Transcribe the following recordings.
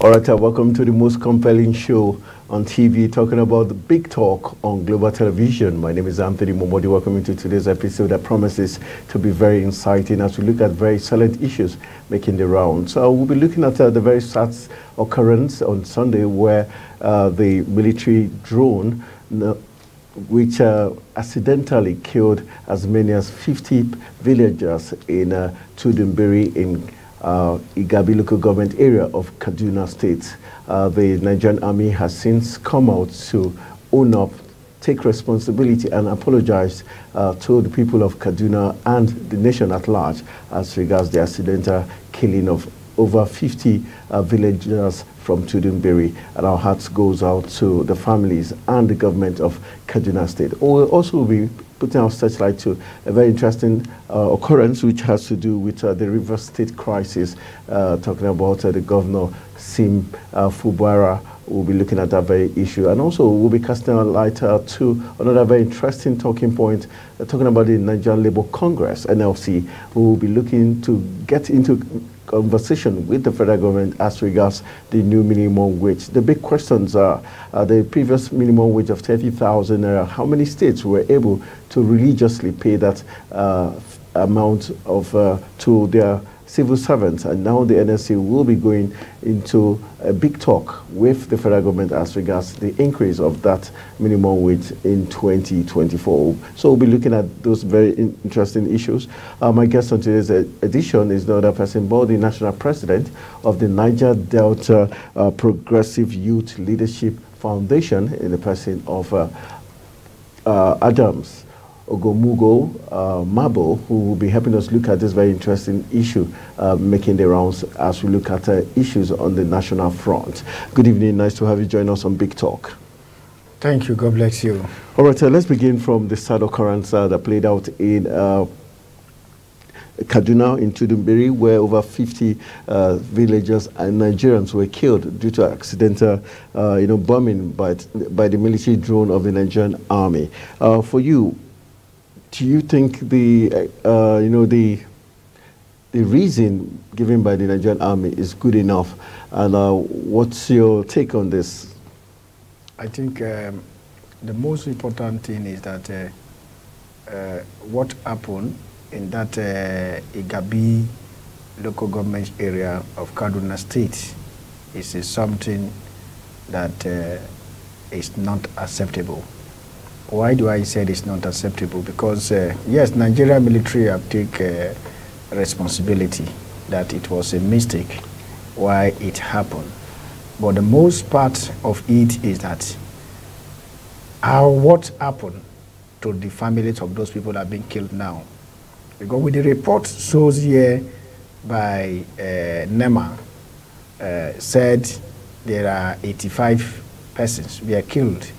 All right, welcome to the most compelling show on TV, talking about the big talk on global television. My name is Anthony Momodi. Welcome to today's episode that promises to be very inciting as we look at very salient issues making the round. So we'll be looking at the very sad occurrence on Sunday where the military drone which accidentally killed as many as 50 villagers in Tudunbiri in Igabi local government area of Kaduna State. The Nigerian army has since come out to own up, take responsibility and apologize to the people of Kaduna and the nation at large as regards the accidental killing of over 50 villagers from Tudunbiri, and our hearts goes out to the families and the government of Kaduna State. We'll also be putting our searchlight to a very interesting occurrence which has to do with the River State crisis, talking about the governor, Sim Fubara. We'll be looking at that very issue. And also we'll be casting a light to another very interesting talking point, talking about the Nigerian Labour Congress, NLC. We will be looking to get into conversation with the federal government as regards the new minimum wage. The big questions are the previous minimum wage of 30,000 naira. How many states were able to religiously pay that amount of to their civil servants? And now the NSC will be going into a big talk with the federal government as regards the increase of that minimum wage in 2024. So we'll be looking at those very interesting issues. My guest on today's edition is no other person but the national president of the Niger Delta Progressive Youth Leadership Foundation, in the person of Adams Ogomugo Mabo, who will be helping us look at this very interesting issue making the rounds as we look at issues on the national front. Good evening, nice to have you join us on Big Talk. Thank you, God bless you. All right, let's begin from the sad occurrence that played out in Kaduna in Tudunbiri, where over 50 villagers and Nigerians were killed due to accidental bombing by the military drone of the Nigerian army. For you, do you think the reason given by the Nigerian army is good enough? And what's your take on this? I think the most important thing is that what happened in that Igabi local government area of Kaduna State is something that is not acceptable. Why do I say it's not acceptable? Because, yes, Nigeria military have taken responsibility that it was a mistake why it happened. But the most part of it is that what happened to the families of those people that have been killed now. Because with the report shows here by NEMA, said there are 85 persons were killed,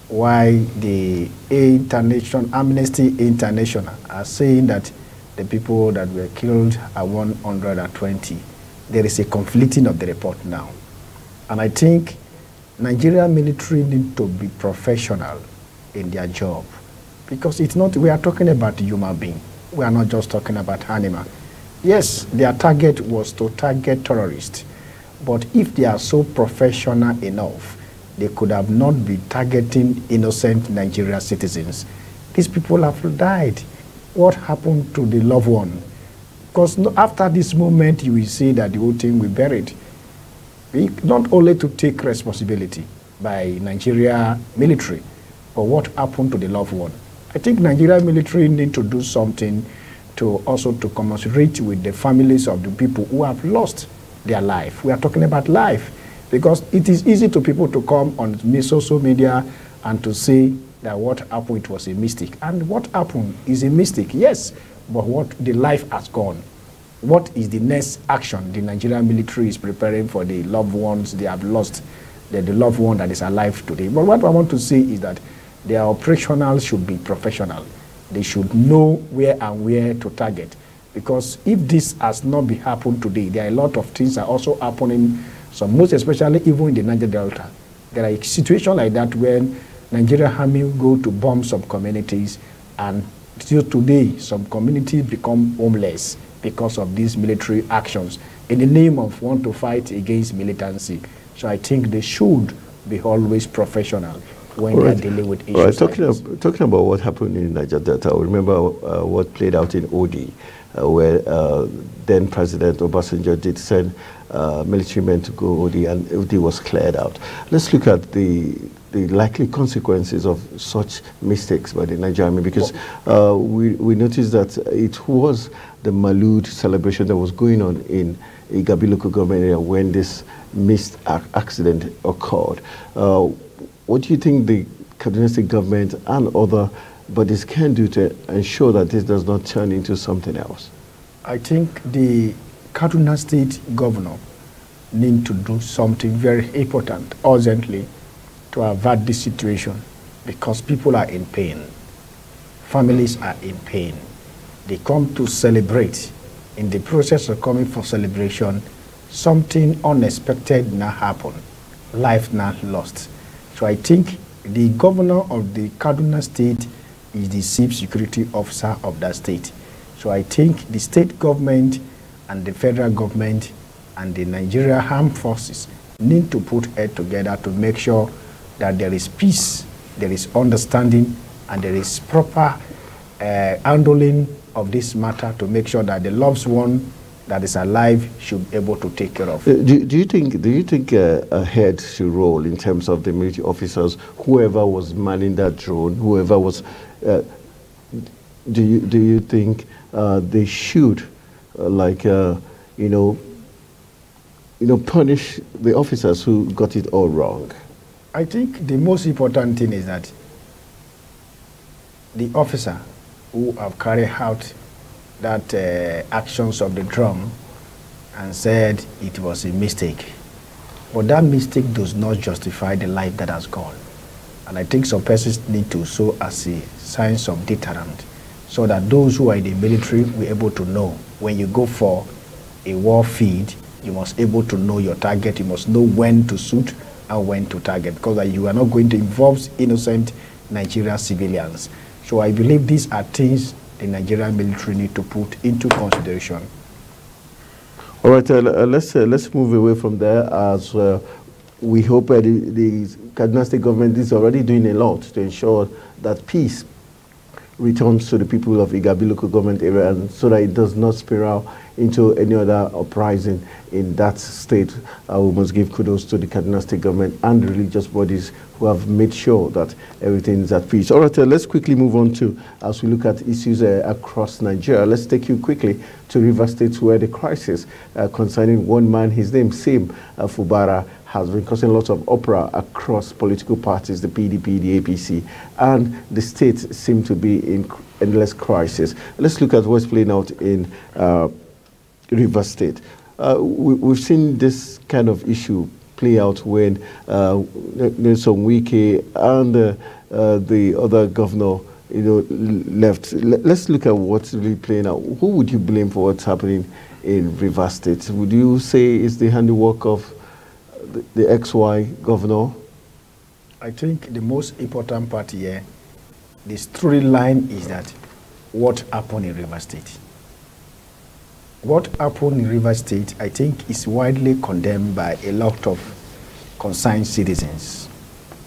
why the Amnesty International are saying that the people that were killed are 120. There is a conflicting of the report now. And I think Nigerian military need to be professional in their job. Because it's not, we are talking about human being. We are not just talking about animal. Yes, their target was to target terrorists. But if they are so professional enough, they could have not been targeting innocent Nigerian citizens. These people have died. What happened to the loved one? Because after this moment, you will see that the whole thing will be buried. Not only to take responsibility by Nigeria military, but what happened to the loved one. I think Nigeria military need to do something to also to commiserate with the families of the people who have lost their life. We are talking about life. Because it is easy to people to come on social media and to say that what happened it was a mistake. And what happened is a mistake, yes, but what the life has gone. What is the next action the Nigerian military is preparing for the loved ones they have lost, the loved one that is alive today? But what I want to say is that their operational should be professional. They should know where and where to target. Because if this has not been happened today, there are a lot of things are also happening. So most especially even in the Niger Delta, there are situations like that when Nigerian army go to bomb some communities, and till today some communities become homeless because of these military actions. in the name of want to fight against militancy. So I think they should be always professional when they are dealing with issues. Talking about what happened in Niger Delta, I remember what played out in Odi, where then President Obasanjo did send military men to go Odi, and Odi was cleared out. Let's look at the likely consequences of such mistakes by the Nigerian Army, because we noticed that it was the Malud celebration that was going on in Igabi local government area when this missed accident occurred. What do you think the Kaduna State government and other bodies can do to ensure that this does not turn into something else? I think the Kaduna State governor need to do something very important urgently to avert this situation, because people are in pain. Families are in pain. They come to celebrate. In the process of coming for celebration, something unexpected now happened. Life now lost. So I think the governor of the Kaduna State is the chief security officer of that state. So I think the state government and the federal government and the Nigeria Armed Forces need to put head together to make sure that there is peace, there is understanding, and there is proper handling of this matter to make sure that the loved one that is alive should be able to take care of. Do you think a head should roll in terms of the military officers, whoever was manning that drone, whoever was? Do you think they should, punish the officers who got it all wrong? I think the most important thing is that the officer who have carried out that actions of the drum and said it was a mistake. But that mistake does not justify the life that has gone. And I think some persons need to show as a signs of deterrent so that those who are in the military will be able to know when you go for a war field, you must be able to know your target, you must know when to shoot and when to target, because you are not going to involve innocent Nigerian civilians. So I believe these are things the Nigerian military need to put into consideration. All right, let's move away from there, as we hope the Kaduna State government is already doing a lot to ensure that peace returns to the people of Igabi local government area, and so that it does not spiral into any other uprising in that state. We must give kudos to the Kaduna State government and the religious bodies who have made sure that everything is at peace. All right, let's quickly move on to, as we look at issues across Nigeria, let's take you quickly to Rivers State, where the crisis concerning one man, his name Sim Fubara, has been causing lots of uproar across political parties, the PDP, the APC, and the state seem to be in endless crisis. Let's look at what's playing out in Rivers State. We've seen this kind of issue play out when Nelson Wike and the other governor, left. Let's look at what's really playing out. Who would you blame for what's happening in Rivers State? Would you say it's the handiwork of the XY governor? I think the most important part here, the storyline is that what happened in Rivers State. What happened in Rivers State, I think, is widely condemned by a lot of concerned citizens,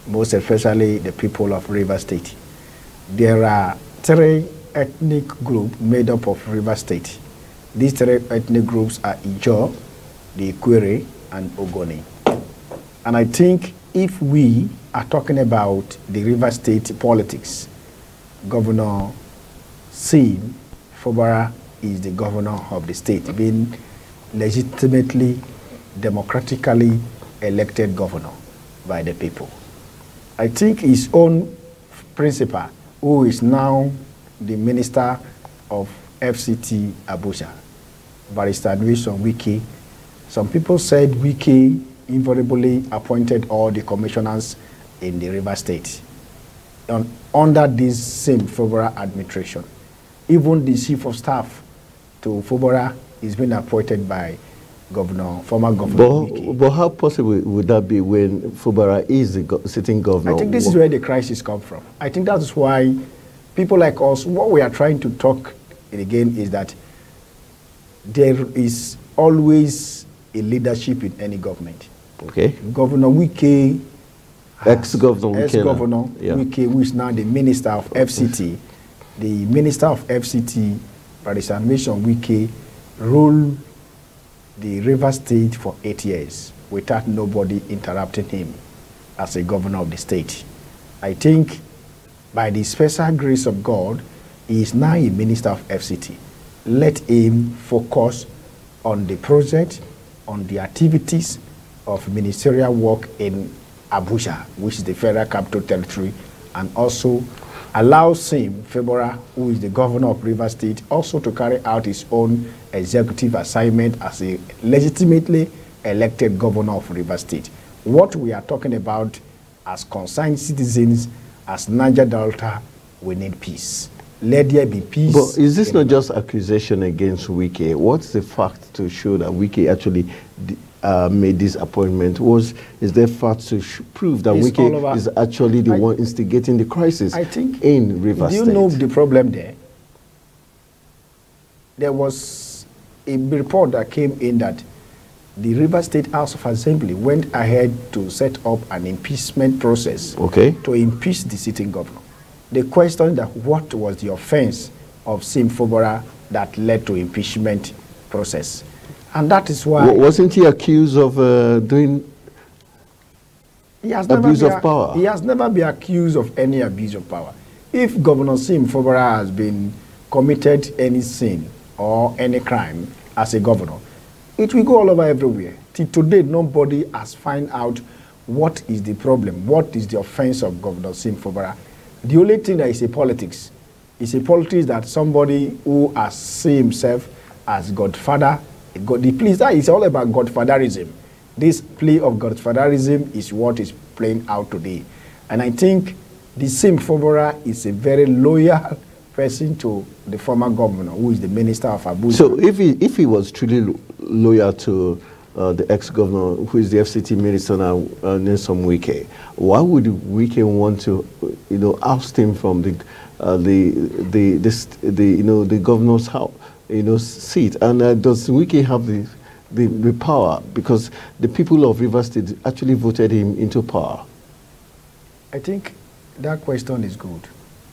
most especially the people of Rivers State. There are 3 ethnic groups made up of Rivers State. These 3 ethnic groups are Ijaw, the Ikwere, and Ogoni. And I think if we are talking about the Rivers State politics, Governor Sim Fubara is the governor of the state, being legitimately, democratically elected governor by the people. I think his own principal, who is now the Minister of FCT Abuja, Barrister Nelson Wike, some people said Wike invariably appointed all the commissioners in the River State under this same Fubara administration. Even the chief of staff to Fubara is being appointed by former Governor Wike. But how possible would that be when Fubara is the sitting governor? I think this is where the crisis comes from. I think that's why people like us, what we are trying to talk again is that there is always a leadership in any government. Okay. Governor Wike, Ex-Governor Wike, who is now the Minister of FCT, the Minister of FCT, Paris Animation Wike, ruled the River State for 8 years without nobody interrupting him as a governor of the state. I think by the special grace of God, he is now a Minister of FCT. Let him focus on the project, on the activities of ministerial work in Abuja, which is the Federal Capital Territory, and also allow Sim Febora, who is the governor of River State, also to carry out his own executive assignment as a legitimately elected governor of River State. What we are talking about as concerned citizens, as Niger Delta, we need peace. Let there be peace. But is this not just accusation against Wike? What's the fact to show that Wike actually made this appointment? Is there facts to prove that Wike is actually the one instigating the crisis in River State? Do you know the problem there? There was a report that came in that the River State House of Assembly went ahead to set up an impeachment process to impeach the sitting governor. They questioned that what was the offense of Sim Febora that led to impeachment process. And that is why... Wasn't he accused of doing abuse of power? He has never been accused of any abuse of power. If Governor Sim Febora has been committed any sin or any crime as a governor, it will go all over everywhere. Till today, nobody has found out what is the problem, what is the offense of Governor Sim Febora. The only thing that is a politics is a politics that somebody who has seen himself as Godfather, the plea that is all about Godfatherism. This plea of Godfatherism is what is playing out today. And I think the Sim Febora is a very loyal person to the former governor, who is the Minister of Abuja. So if he was truly loyal to the ex-governor, who is the FCT minister now, Nyesom Wike, why would Wike want to, oust him from the governor's house, seat? And does Wike have the power? Because the people of River State actually voted him into power. I think that question is good.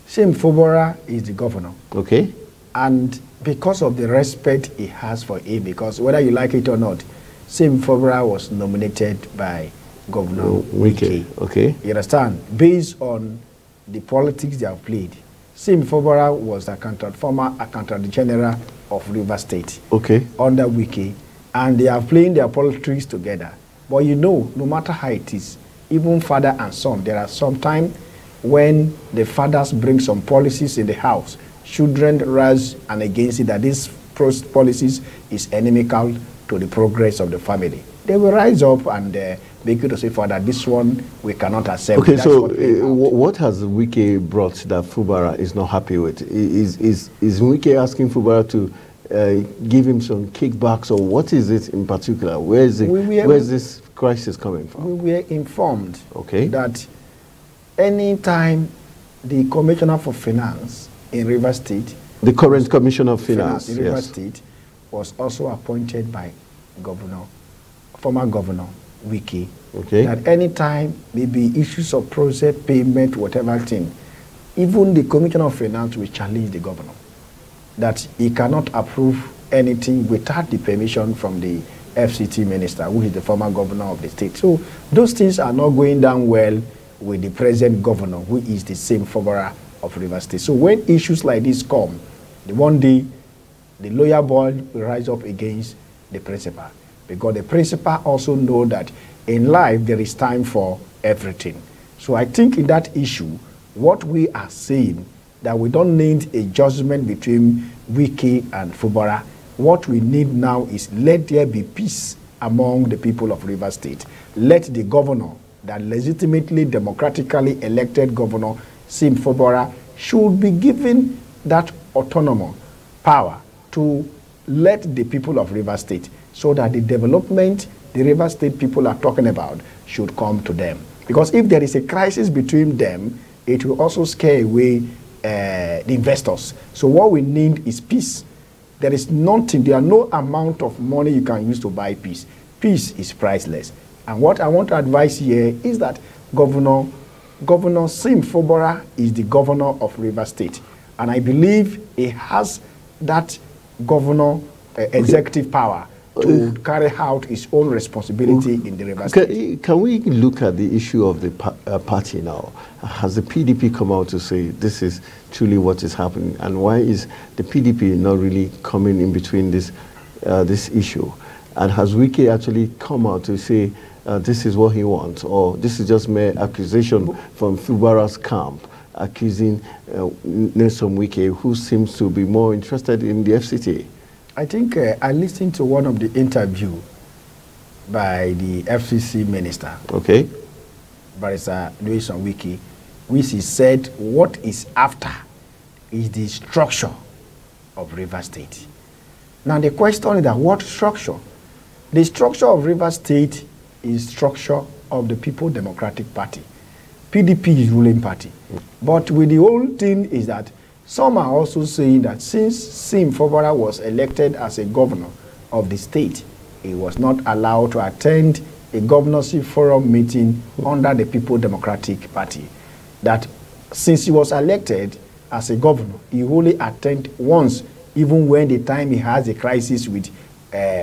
Sim Febora is the governor. Okay. And because of the respect he has for him, because whether you like it or not, Sim Febora was nominated by Governor Wike. Okay. You understand? Based on the politics they have played, Sim Febora was the former Accountant General of River State. Okay. Under Wike. And they are playing their politics together. But no matter how it is, even father and son, there are some time when the fathers bring some policies in the house, children rise and against it, that these policies is inimical to the progress of the family. They will rise up and make it to say, Father, this one we cannot accept. Okay, so what has Wike brought that Febora is not happy with? Is Wike asking Febora to give him some kickbacks, or what is it in particular? Where is this crisis coming from? We were informed that anytime the Commissioner for Finance in River State, the current Commissioner of Finance in River State, was also appointed by former Governor Wike, that anytime maybe issues of project, payment, whatever thing, even the Commissioner of Finance will challenge the governor, that he cannot approve anything without the permission from the FCT minister, who is the former governor of the state. So those things are not going down well with the present governor, who is the same Febora of River State. So when issues like this come, one day the lawyer boy will rise up against the principal, because the principal also know that in life there is time for everything. So I think in that issue, what we are saying, that we don't need a judgment between Wike and Febora. What we need now is let there be peace among the people of River State. Let the governor, that legitimately, democratically elected governor, Sim Febora, should be given that autonomous power to let the people of River State, so that the development the River State people are talking about should come to them. Because if there is a crisis between them, it will also scare away the investors. So what we need is peace. There is nothing, there are no amount of money you can use to buy peace. Peace is priceless. And what I want to advise here is that Governor Sim Fubara is the governor of Rivers State. And I believe he has that governor executive power to carry out his own responsibility in the Rivers State. Can we look at the issue of the party now? Has the PDP come out to say this is truly what is happening? And why is the PDP not really coming in between this issue? And has Wike actually come out to say this is what he wants, or this is just mere accusation from Fubara's camp, accusing Nelson Wike, who seems to be more interested in the FCT? I think I listened to one of the interview by the FCC minister, okay, Barrister Nelson Wike, which he said what is after is the structure of Rivers State. Now the question is that what structure? The structure of Rivers State is structure of the People Democratic Party. PDP is ruling party. But with the whole thing is that some are also saying that since Sim Fubara was elected as a governor of the state, he was not allowed to attend a governorship forum meeting under the People Democratic Party. That since he was elected as a governor, he only attended once, even when the time he has a crisis with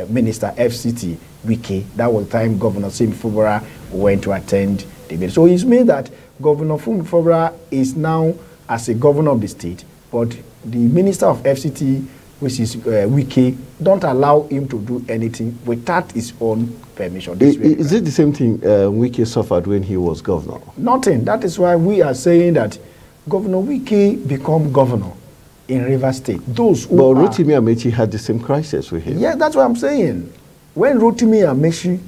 Minister FCT Wike. That was the time Governor Sim Fubara went to attend the meeting. So it means that Governor Sim Fubara is now as a governor of the state, but the Minister of FCT, which is Wike, don't allow him to do anything without his own permission. Is it the same thing Wike suffered when he was governor? Nothing. That is why we are saying that Governor Wike become governor in Rivers State. Those who but Rotimi Amechi had the same crisis with him. Yeah, that's what I'm saying. When Rotimi Amechi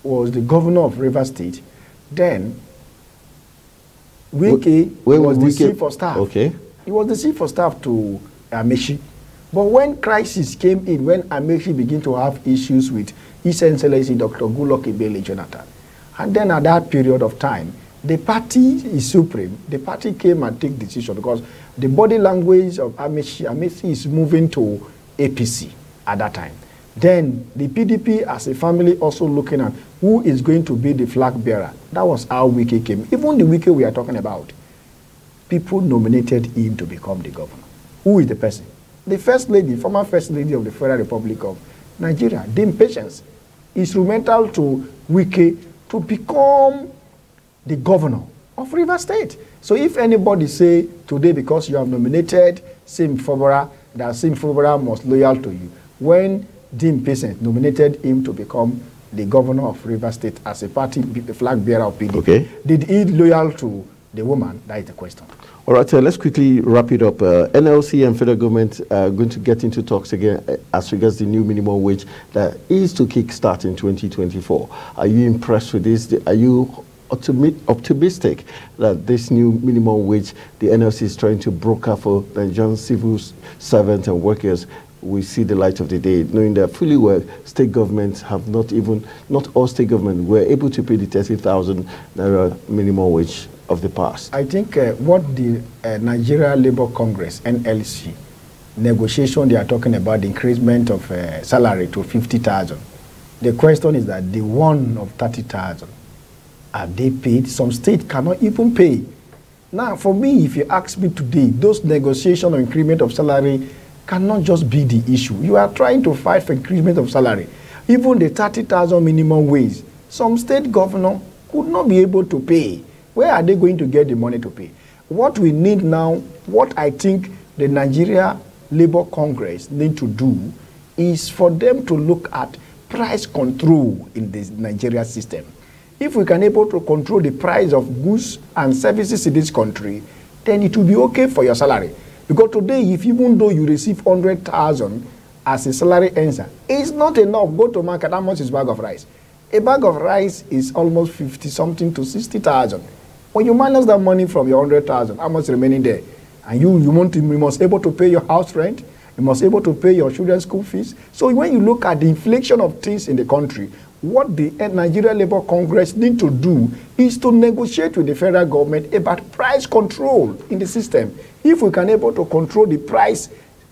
was the governor of Rivers State, then Wike was the chief of staff. Okay. He was the chief of staff to Amechi. But when crisis came in, when Amechi began to have issues with His Excellency Dr. Goodluck Ebele Jonathan, and then at that period of time, the party is supreme. The party came and take decision because the body language of Amechi is moving to APC at that time. Then the PDP as a family also looking at who is going to be the flag bearer. That was how Wike came. Even the Wike we are talking about, people nominated him to become the governor. Who is the person? The first lady, former first lady of the Federal Republic of Nigeria, Dame Patience, instrumental to Wike to become the governor of Rivers State. So if anybody say today because you have nominated Sim Fubara, that Sim Fubara must loyal to you, when Dame Patience nominated him to become the governor of Rivers State as a party flag bearer of PDP, okay, did he loyal to the woman? That is the question. All right, let's quickly wrap it up. NLC and federal government are going to get into talks again as regards the new minimum wage that is to kickstart in 2024. Are you impressed with this? Are you optimistic that this new minimum wage the NLC is trying to broker for Nigerian civil servants and workers will see the light of the day, knowing that fully well state governments have not all state governments were able to pay the 30,000 naira minimum wage of the past? I think what the Nigeria Labour Congress, NLC, negotiation, they are talking about the increasement of salary to 50,000. The question is that the one of 30,000, are they paid? Some states cannot even pay. Now, for me, if you ask me today, those negotiations on increment of salary cannot just be the issue. You are trying to fight for increment of salary. Even the 30,000 minimum wage, some state governor could not be able to pay. Where are they going to get the money to pay? What we need now, what I think the Nigeria Labour Congress need to do is for them to look at price control in the Nigeria system. If we can able to control the price of goods and services in this country, then it will be okay for your salary. Because today, if even though you receive 100,000 as a salary answer, it's not enough. Go to market, how much is a bag of rice? A bag of rice is almost 50-something to 60,000. When you minus that money from your 100,000, how much remaining there? And you must able to pay your house rent, you must able to pay your children's school fees. So when you look at the inflation of things in the country, what the Nigeria Labour Congress need to do is to negotiate with the federal government about price control in the system. If we can able to control the price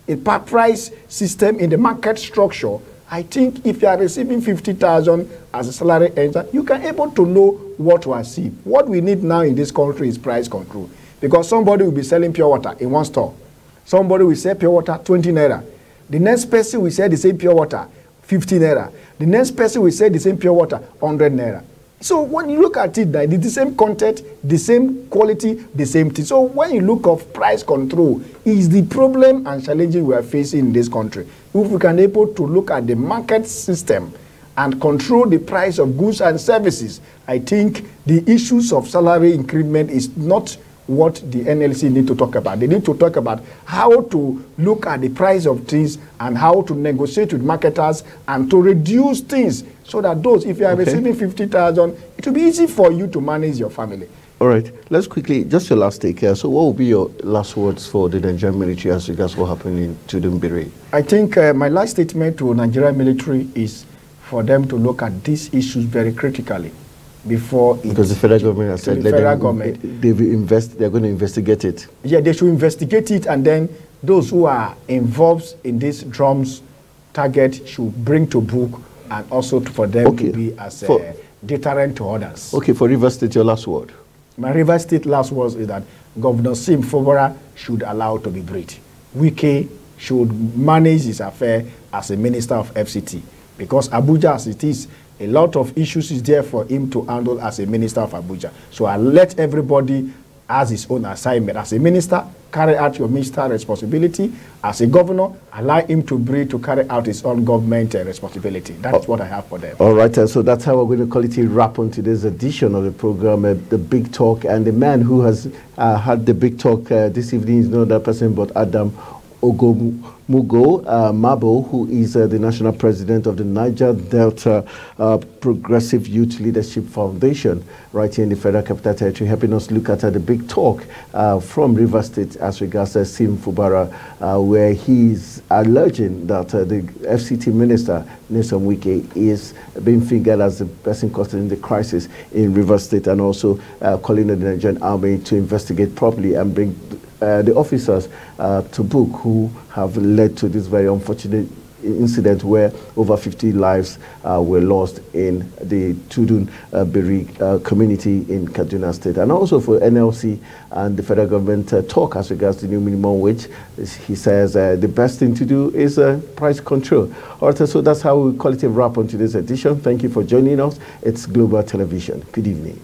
a price system in the market structure, I think if you are receiving 50,000 as a salary earner, you can able to know what to achieve. What we need now in this country is price control. Because somebody will be selling pure water in one store. Somebody will sell pure water 20 naira. The next person will sell the same pure water 50 naira. The next person will sell the same pure water 100 naira. So when you look at it, it's the same content, the same quality, the same thing. So when you look at price control, is the problem and challenges we are facing in this country. If we can able to look at the market system and control the price of goods and services, I think the issues of salary increment is not what the NLC need to talk about. They need to talk about how to look at the price of things and how to negotiate with marketers and to reduce things so that those, if you are receiving 50,000, it will be easy for you to manage your family. All right, let's quickly, just your last take here. So what will be your last words for the Nigerian military as regards what happened in Tudunbiri? I think my last statement to Nigerian military is for them to look at these issues very critically before it, because the federal government has said they're going to investigate it. Yeah, they should investigate it, and then those who are involved in this drums target should bring to book, and also for them to be as a deterrent to others. Okay, for Rivers State, your last word. My Rivers State last word is that Governor Sim Fubara should allow to be breathed. Wike should manage his affair as a minister of FCT, because Abuja as it is, a lot of issues is there for him to handle as a minister of Abuja. So I let everybody as his own assignment. As a minister, carry out your minister responsibility. As a governor, allow him to breathe to carry out his own government responsibility. That's what I have for them. All right, so that's how we're going to call it a wrap on today's edition of the program, The Big Talk. And the man who has had the big talk this evening is no other person but Adam Ogomugo Mabo, who is the national president of the Niger Delta Progressive Youth Leadership Foundation, right here in the Federal Capital Territory, helping us look at the big talk from Rivers State as regards Sim Fubara, where he's alleging that the FCT minister, Nyesom Wike, is being fingered as the person causing the crisis in Rivers State, and also calling on the Nigerian army to investigate properly and bring the officers to book who have led to this very unfortunate incident where over 50 lives were lost in the Tudunbiri community in Kaduna State. And also for NLC and the federal government talk as regards the new minimum wage, he says the best thing to do is price control. All right, so that's how we call it a wrap on today's edition. Thank you for joining us. It's Global Television. Good evening.